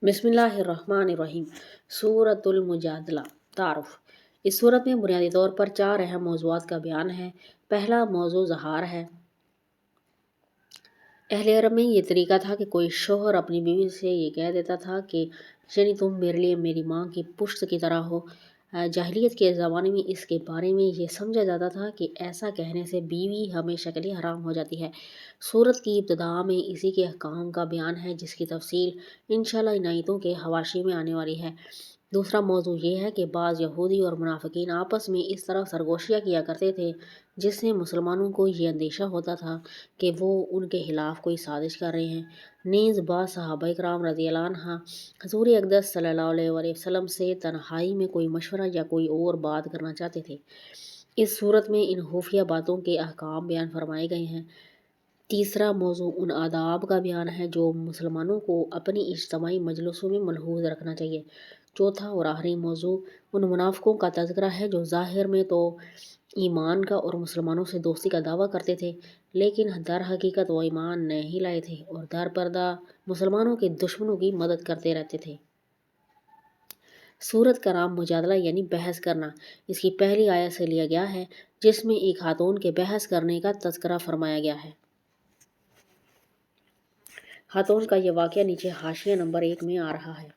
بسم اللہ الرحمن الرحیم۔ سورۃ المجادلہ۔ تعارف۔ اس سورت میں بنیادی طور پر 4 اہم موضوعات کا بیان ہے۔ پہلا موضوع زہار ہے۔ اہل عرب میں یہ طریقہ تھا کہ کوئی شوہر اپنی بیوی سے یہ کہہ دیتا تھا کہ یعنی تم میرے لیے میری ماں کی پشت کی طرح ہو۔ جاہلیت کے زمانے میں اس کے بارے میں یہ سمجھا جاتا تھا کہ ایسا کہنے سے بیوی ہمیشہ کے لیے حرام ہو جاتی ہے۔ سورت کی ابتدا میں اسی کے احکام کا بیان ہے جس کی تفصیل انشاءاللہ ان آیتوں کے حواشی میں آنے والی ہے۔ دوسرا موضوع یہ ہے کہ بعض یہودی اور منافقین آپس میں اس طرح سرگوشیاں کیا کرتے تھے جس سے مسلمانوں کو یہ اندیشہ ہوتا تھا کہ وہ ان کے خلاف کوئی سازش کر رہے ہیں۔ نیز بعض صحابہ کرام رضی اللہ عنہ حضور اقدس صلی اللہ علیہ وآلہ وسلم سے تنہائی میں کوئی مشورہ یا کوئی اور بات کرنا چاہتے تھے۔ اس صورت میں ان خفیہ باتوں کے احکام بیان فرمائے گئے ہیں۔ تیسرا موضوع ان آداب کا بیان ہے جو مسلمانوں کو اپنی اجتماعی مجلسوں میں ملحوظ رکھنا چاہیے۔ چوتھا اور آخری موضوع ان منافقوں کا تذکرہ ہے جو ظاہر میں تو ایمان کا اور مسلمانوں سے دوستی کا دعویٰ کرتے تھے لیکن در حقیقت وہ ایمان نہیں لائے تھے اور در پردہ مسلمانوں کے دشمنوں کی مدد کرتے رہتے تھے۔ سورت کا نام مجادلہ یعنی بحث کرنا اس کی پہلی آیت سے لیا گیا ہے جس میں ایک خاتون کے بحث کرنے کا تذکرہ فرمایا گیا ہے۔ خاتون کا یہ واقعہ نیچے حاشیہ نمبر 1 میں آ رہا ہے۔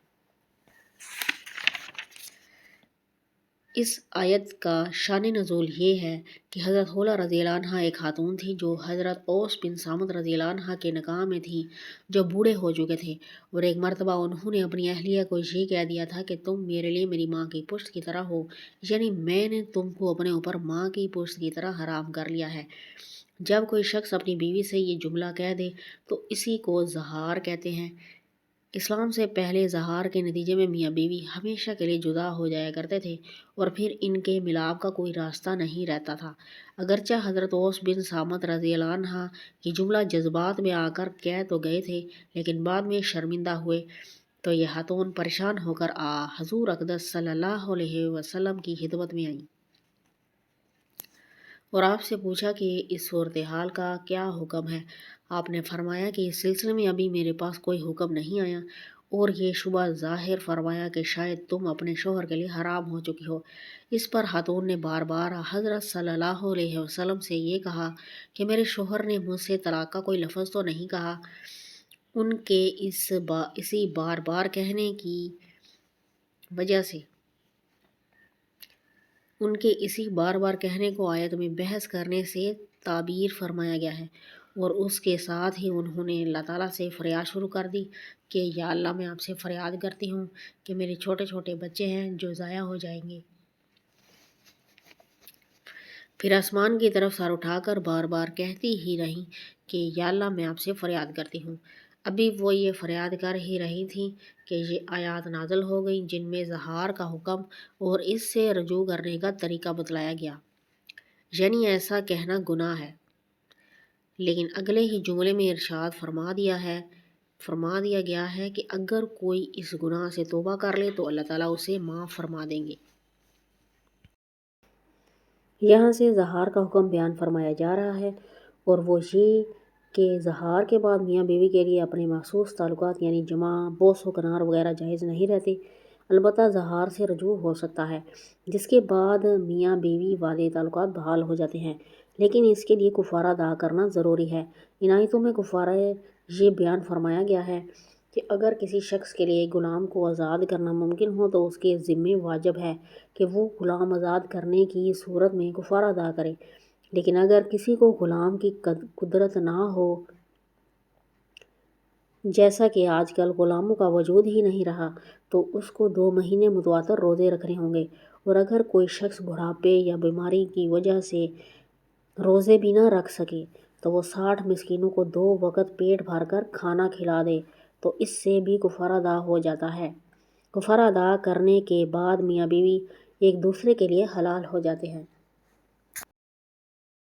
اس آیت کا شان نزول یہ ہے کہ حضرت خولہ رضی اللہ عنہ ایک خاتون تھی جو حضرت اوس بن صامت رضی اللہ عنہ کے نکاح میں تھی جو بوڑھے ہو چکے تھے، اور ایک مرتبہ انہوں نے اپنی اہلیہ کو یہ کہہ دیا تھا کہ تم میرے لیے میری ماں کی پشت کی طرح ہو، یعنی میں نے تم کو اپنے اوپر ماں کی پشت کی طرح حرام کر لیا ہے۔ جب کوئی شخص اپنی بیوی سے یہ جملہ کہہ دے تو اسی کو زہار کہتے ہیں۔ اسلام سے پہلے زہار کے نتیجے میں میاں بیوی ہمیشہ کے لیے جدا ہو جایا کرتے تھے اور پھر ان کے ملاپ کا کوئی راستہ نہیں رہتا تھا۔ اگرچہ حضرت اوس بن صامت رضی اللہ عنہ یہ جملہ جذبات میں آ کر کہہ تو گئے تھے لیکن بعد میں شرمندہ ہوئے تو یہ خاتون پریشان ہو کر حضور اقدس صلی اللہ علیہ وسلم کی خدمت میں آئیں اور آپ سے پوچھا کہ اس صورتحال کا کیا حکم ہے۔ آپ نے فرمایا کہ اس سلسلے میں ابھی میرے پاس کوئی حکم نہیں آیا، اور یہ شبہ ظاہر فرمایا کہ شاید تم اپنے شوہر کے لیے حرام ہو چکی ہو۔ اس پر خاتون نے بار بار حضرت صلی اللہ علیہ وسلم سے یہ کہا کہ میرے شوہر نے مجھ سے طلاق کا کوئی لفظ تو نہیں کہا۔ ان کے اسی بار بار کہنے کی وجہ سے ان کے اسی بار بار کہنے کو آیت میں بحث کرنے سے تعبیر فرمایا گیا ہے، اور اس کے ساتھ ہی انہوں نے اللہ تعالیٰ سے فریاد شروع کر دی کہ یا اللہ میں آپ سے فریاد کرتی ہوں کہ میرے چھوٹے چھوٹے بچے ہیں جو ضائع ہو جائیں گے۔ پھر آسمان کی طرف سر اٹھا کر بار بار کہتی ہی رہیں کہ یا اللہ میں آپ سے فریاد کرتی ہوں۔ ابھی وہ یہ فریاد کر ہی رہی تھیں کہ یہ آیات نازل ہو گئیں جن میں زہار کا حکم اور اس سے رجوع کرنے کا طریقہ بتلایا گیا، یعنی ایسا کہنا گناہ ہے۔ لیکن اگلے ہی جملے میں ارشاد فرما دیا گیا ہے کہ اگر کوئی اس گناہ سے توبہ کر لے تو اللہ تعالیٰ اسے معاف فرما دیں گے۔ یہاں سے زہار کا حکم بیان فرمایا جا رہا ہے، اور وہ یہ کہ زہار کے بعد میاں بیوی کے لیے اپنے مخصوص تعلقات یعنی جماع، بوس و کنار وغیرہ جائز نہیں رہتے۔ البتہ زہار سے رجوع ہو سکتا ہے جس کے بعد میاں بیوی والے تعلقات بحال ہو جاتے ہیں، لیکن اس کے لیے کفارہ ادا کرنا ضروری ہے۔ ان آیتوں میں کفارہ یہ بیان فرمایا گیا ہے کہ اگر کسی شخص کے لیے غلام کو آزاد کرنا ممکن ہو تو اس کے ذمے واجب ہے کہ وہ غلام آزاد کرنے کی صورت میں کفارہ ادا کرے، لیکن اگر کسی کو غلام کی قدرت نہ ہو، جیسا کہ آج کل غلاموں کا وجود ہی نہیں رہا، تو اس کو 2 مہینے متواتر روزے رکھنے ہوں گے، اور اگر کوئی شخص بڑھاپے یا بیماری کی وجہ سے روزے بھی نہ رکھ سکے تو وہ 60 مسکینوں کو 2 وقت پیٹ بھر کر کھانا کھلا دے تو اس سے بھی کفارہ ادا ہو جاتا ہے۔ کفارہ ادا کرنے کے بعد میاں بیوی ایک دوسرے کے لیے حلال ہو جاتے ہیں۔